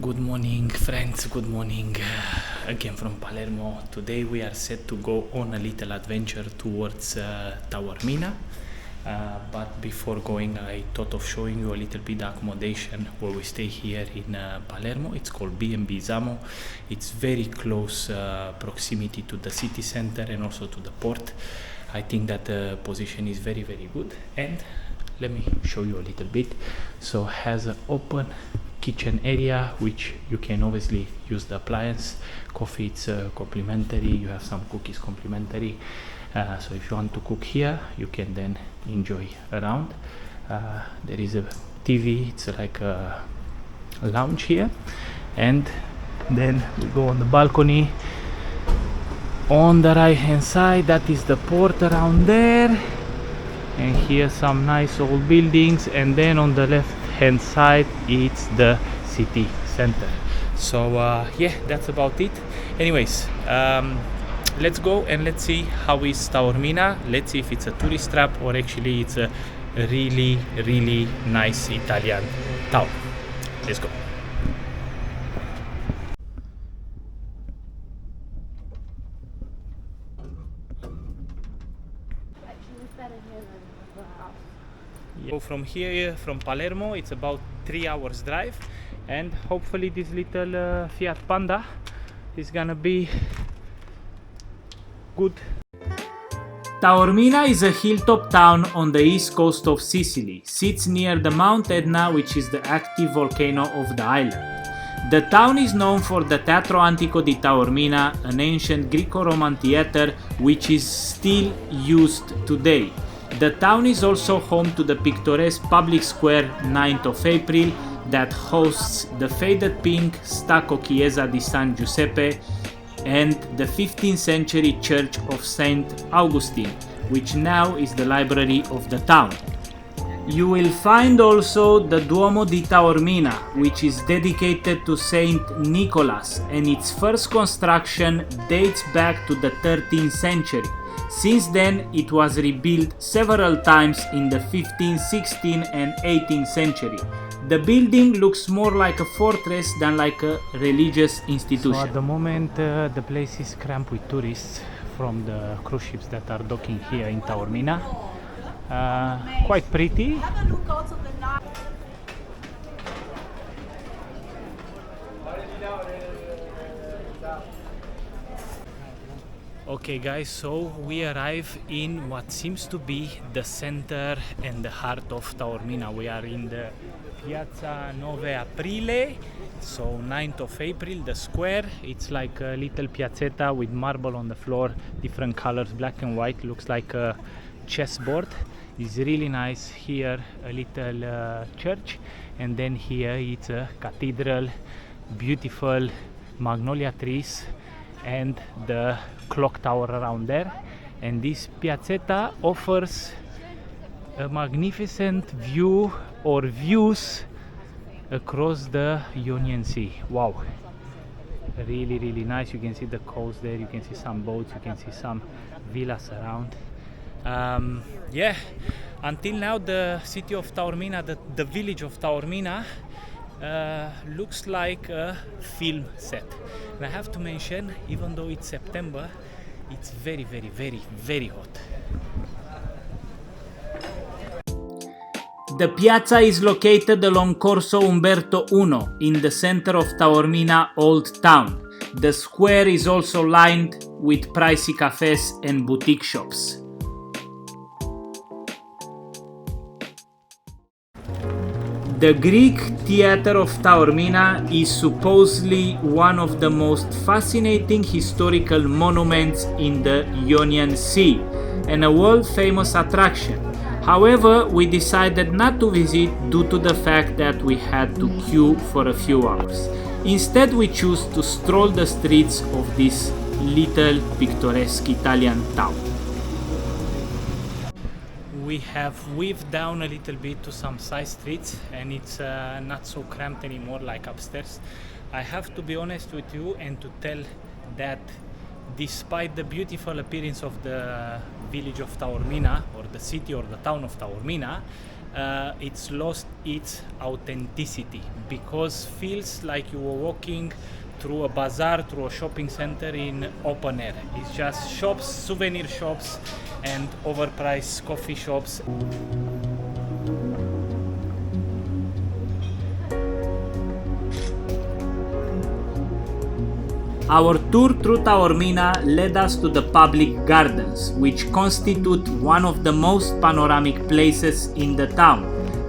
Good morning, friends. Good morning again from Palermo. Today we are set to go on a little adventure towards Taormina. But before going, I thought of showing you a little bit the accommodation where we stay here in Palermo. It's called B&B Zamo. It's very close proximity to the city center and also to the port. I think that the position is very, very good. And let me show you a little bit. So has an open kitchen area which you can obviously use the appliance. Coffee, it's complimentary. You have some cookies complimentary, so if you want to cook here you can then enjoy around. There is a TV, it's like a lounge here, and then we go on the balcony. On the right hand side, that is the port around there, and here some nice old buildings, and then on the left hand side it's the city center. So yeah, that's about it. Anyways, let's go and let's see how is Taormina. Let's see if it's a tourist trap or actually it's a really, really nice Italian town. Let's go. So from here, from Palermo, it's about 3 hours drive, and hopefully this little Fiat Panda is gonna be good. Taormina is a hilltop town on the east coast of Sicily. Sits near the Mount Etna, which is the active volcano of the island. The town is known for the Teatro Antico di Taormina, an ancient Greco-Roman theater which is still used today. The town is also home to the picturesque public square 9th of April that hosts the faded pink stucco Chiesa di San Giuseppe and the 15th century church of Saint Augustine, which now is the library of the town. You will find also the Duomo di Taormina, which is dedicated to Saint Nicholas, and its first construction dates back to the 13th century. Since then, it was rebuilt several times in the 15th, 16th and 18th century. The building looks more like a fortress than like a religious institution. So at the moment, the place is cramped with tourists from the cruise ships that are docking here in Taormina. Quite pretty. Have a look also the night. Okay guys, so we arrive in what seems to be the center and the heart of Taormina. We are in the Piazza 9 Aprile, so 9th of April, the square. It's like a little piazzetta with marble on the floor, different colors, black and white, looks like a chessboard. It's really nice. Here a little church, and then here it's a cathedral, beautiful magnolia trees and the clock tower around there. And this piazzetta offers a magnificent view or views across the Ionian Sea. Wow, really, really nice. You can see the coast there, you can see some boats, you can see some villas around. Yeah, until now the city of Taormina, the village of Taormina looks like a film set. And I have to mention, even though it's September, it's very, very, very, very hot. The piazza is located along Corso Umberto I in the center of Taormina Old Town. The square is also lined with pricey cafes and boutique shops. The Greek theater of Taormina is supposedly one of the most fascinating historical monuments in the Ionian Sea and a world-famous attraction. However, we decided not to visit due to the fact that we had to queue for a few hours. Instead, we chose to stroll the streets of this little picturesque Italian town. We have weaved down a little bit to some side streets, and it's not so cramped anymore like upstairs. I have to be honest with you and to tell that despite the beautiful appearance of the village of Taormina, or the city or the town of Taormina, it's lost its authenticity, because feels like you were walking through a bazaar, through a shopping center in open air. It's just shops, souvenir shops, and overpriced coffee shops. Our tour through Taormina led us to the public gardens, which constitute one of the most panoramic places in the town.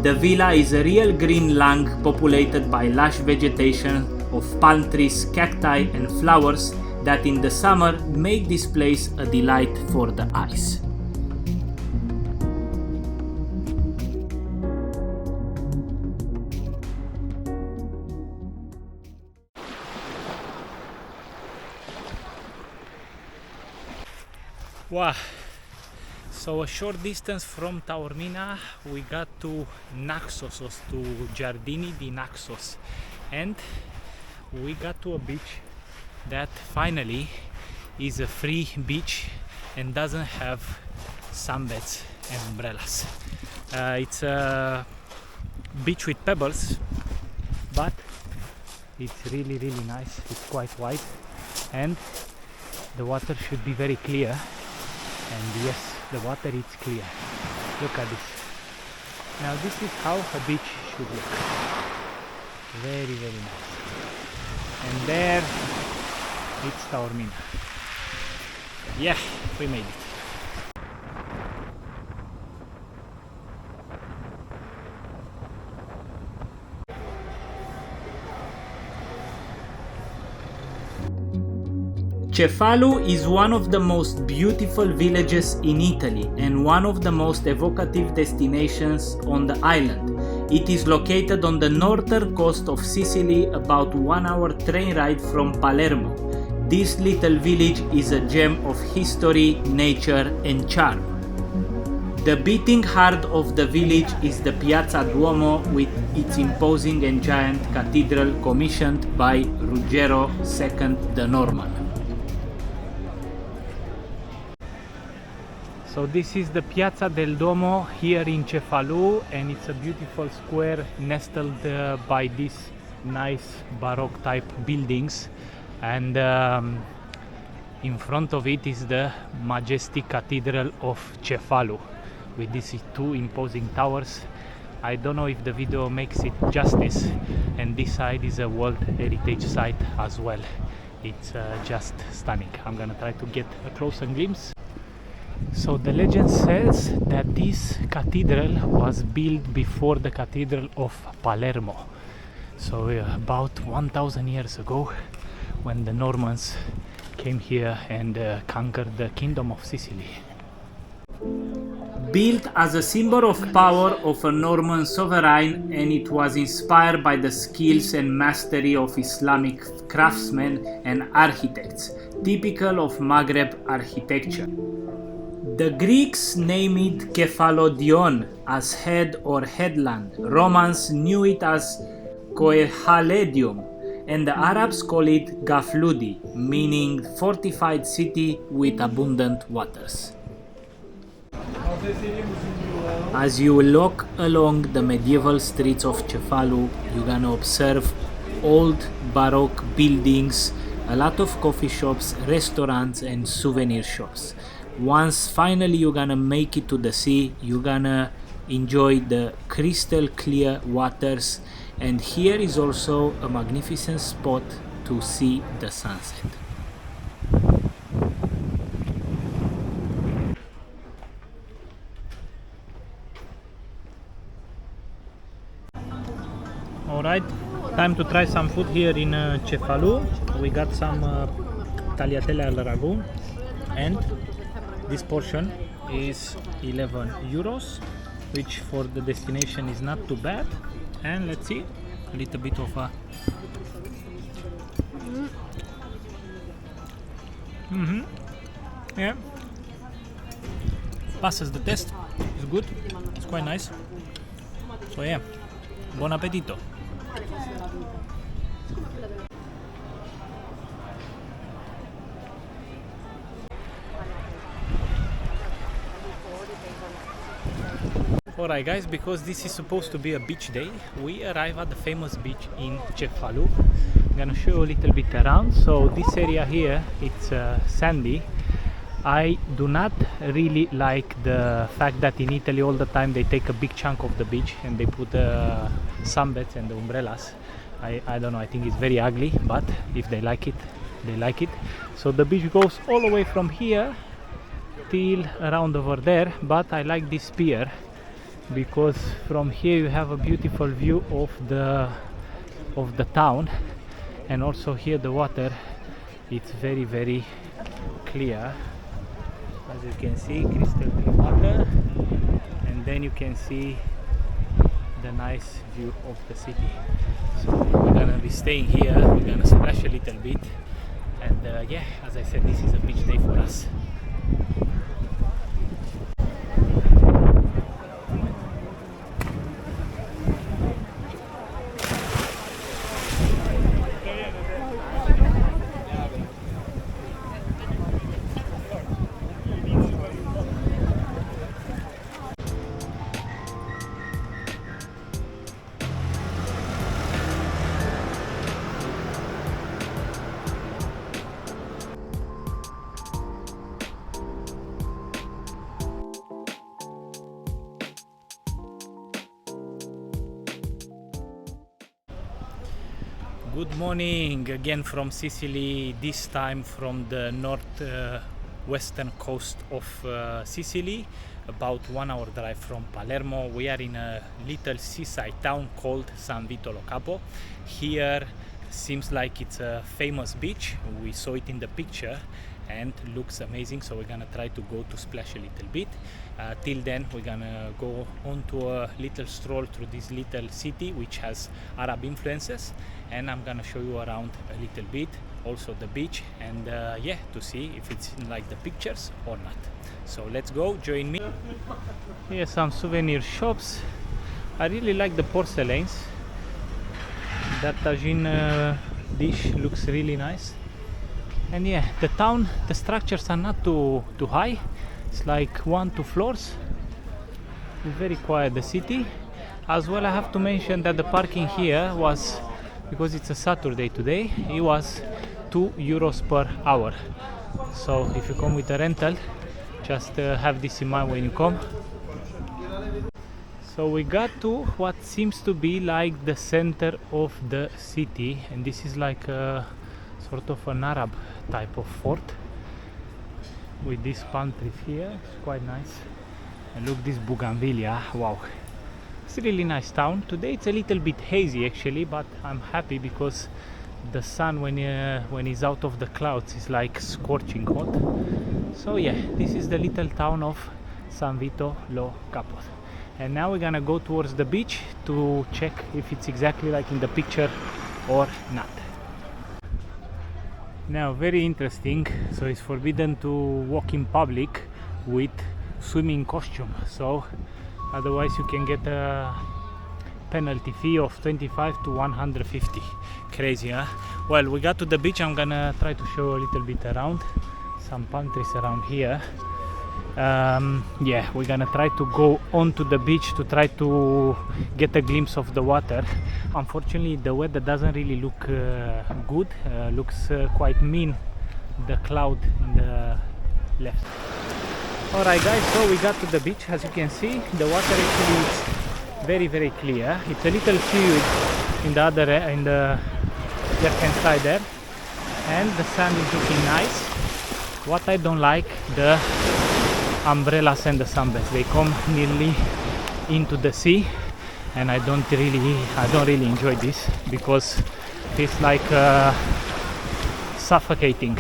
The villa is a real green lung populated by lush vegetation of palm trees, cacti and flowers that in the summer make this place a delight for the eyes. Wow, so a short distance from Taormina we got to Naxos, or to Giardini di Naxos, and we got to a beach that finally is a free beach and doesn't have sunbeds and umbrellas. It's a beach with pebbles, but it's really nice. It's quite wide and the water should be very clear. And yes, the water is clear. Look at this. Now this is how a beach should look. Very nice. And there it's Taormina. Yeah, we made it. Cefalu is one of the most beautiful villages in Italy and one of the most evocative destinations on the island. It is located on the northern coast of Sicily, about 1 hour train ride from Palermo. This little village is a gem of history, nature and charm. The beating heart of the village is the Piazza Duomo with its imposing and giant cathedral commissioned by Ruggero II the Norman. So this is the Piazza del Duomo here in Cefalu, and it's a beautiful square nestled by these nice Baroque type buildings, and in front of it is the majestic Cathedral of Cefalu with these two imposing towers. I don't know if the video makes it justice, and this side is a World Heritage Site as well. It's just stunning. I'm gonna try to get a closer glimpse. So the legend says that this cathedral was built before the Cathedral of Palermo, so about 1000 years ago, when the Normans came here and conquered the Kingdom of Sicily. Built as a symbol of power of a Norman sovereign, and it was inspired by the skills and mastery of Islamic craftsmen and architects, typical of Maghreb architecture. The Greeks named it Kephalodion as head or headland, Romans knew it as Koehaledium, and the Arabs call it Gafludi, meaning fortified city with abundant waters. As you walk along the medieval streets of Cefalu, you're gonna observe old Baroque buildings, a lot of coffee shops, restaurants and souvenir shops. Once finally you're gonna make it to the sea, you're gonna enjoy the crystal clear waters, and here is also a magnificent spot to see the sunset. Alright, time to try some food here in Cefalu. We got some tagliatelle al ragu, and this portion is 11 euros, which for the destination is not too bad. And let's see, a little bit of a yeah, passes the test. It's good, it's quite nice. So yeah, buon appetito. Alright guys, because this is supposed to be a beach day, we arrive at the famous beach in Cefalu. I'm gonna show you a little bit around. So this area here, it's sandy. I do not really like the fact that in Italy all the time they take a big chunk of the beach and they put the sunbeds and the umbrellas. I don't know, I think it's very ugly, but if they like it, they like it. So the beach goes all the way from here till around over there, but I like this pier because from here you have a beautiful view of the town, and also here the water, it's very very clear, as you can see, crystal clear water, and then you can see the nice view of the city. So we're gonna be staying here, we're gonna splash a little bit, and yeah, as I said, this is a beach day for us. Good morning again from Sicily, this time from the northwestern coast of Sicily, about 1 hour drive from Palermo. We are in a little seaside town called San Vito lo Capo. Here seems like it's a famous beach, we saw it in the picture and looks amazing, so we're gonna try to go to splash a little bit. Till then we're gonna go on to a little stroll through this little city which has Arab influences, and I'm gonna show you around a little bit, also the beach, and yeah, to see if it's like the pictures or not. So let's go, join me. Here some souvenir shops. I really like the porcelains. That tagine dish looks really nice. And yeah, the town, the structures are not too high. It's like 1-2 floors. It's very quiet, the city. As well, I have to mention that the parking here was, because it's a Saturday today, it was €2 per hour. So if you come with a rental, just have this in mind when you come. So we got to what seems to be like the center of the city, and this is like a sort of an Arab type of fort with these palm trees here. It's quite nice. And look, this bougainvillea, wow, it's a really nice town. Today it's a little bit hazy actually, but I'm happy because the sun when it's out of the clouds is like scorching hot. So yeah, this is the little town of San Vito lo Capo, and now we're gonna go towards the beach to check if it's exactly like in the picture or not. Now, very interesting, so it's forbidden to walk in public with swimming costume, so otherwise you can get a penalty fee of 25 to 150. Crazy, huh? Well, we got to the beach. I'm gonna try to show a little bit around, some palm trees around here. Yeah, we're gonna try to go onto the beach to try to get a glimpse of the water. Unfortunately, the weather doesn't really look good, looks quite mean, the cloud in the left. Alright guys, so we got to the beach. As you can see, the water actually is very very clear. It's a little fluid in the other, in the left hand side there, and the sand is looking nice. What I don't like, the umbrellas and the sunbeds, they come nearly into the sea, and I don't really enjoy this because it's like suffocating.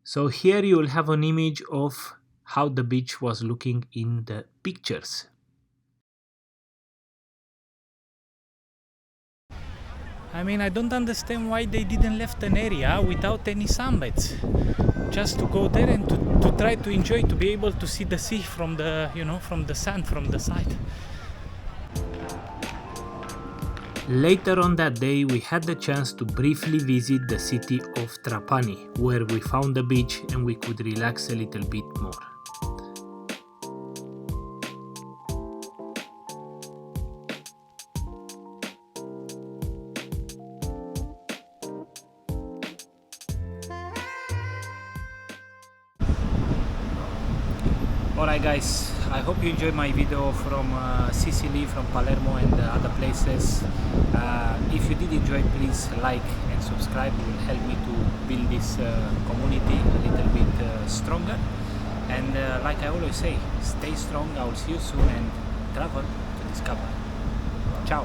So here you will have an image of how the beach was looking in the pictures. I mean, I don't understand why they didn't left an area without any sunbeds, just to go there and to try to enjoy, to be able to see the sea from the, you know, from the sand, from the side. Later on that day, we had the chance to briefly visit the city of Trapani, where we found the beach and we could relax a little bit more. Alright guys, I hope you enjoyed my video from Sicily, from Palermo and other places. If you did enjoy, please like and subscribe. It will help me to build this community a little bit stronger. And like I always say, stay strong. I will see you soon and travel to discover. Ciao!